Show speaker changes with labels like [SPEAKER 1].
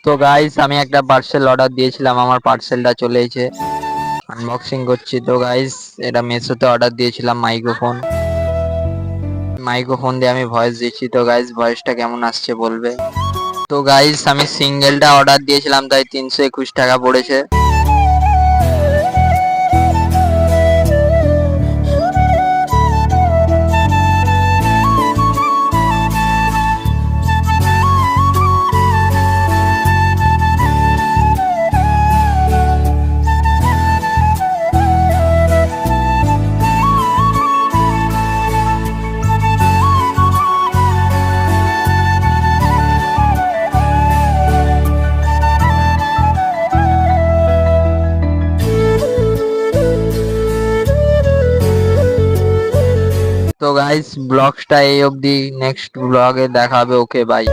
[SPEAKER 1] তো গাইস আমি একটা পার্সেল অর্ডার দিয়েছিলাম, আমার পার্সেলটা চলে এসেছে। আনবক্সিং করছি। তো গাইস এটা মেসোতে অর্ডার দিয়েছিলাম মাইক্রোফোন। মাইক্রোফোন দিয়ে আমি ভয়েস দিচ্ছি। তো গাইস ভয়েসটা কেমন আসছে বলবে। তো গাইস আমি সিঙ্গেলটা অর্ডার দিয়েছিলাম, তাই 321 টাকা পড়েছে। তো গাইস ব্লগটা এই অবধি, নেক্সট ব্লগে দেখা হবে। Okay bye.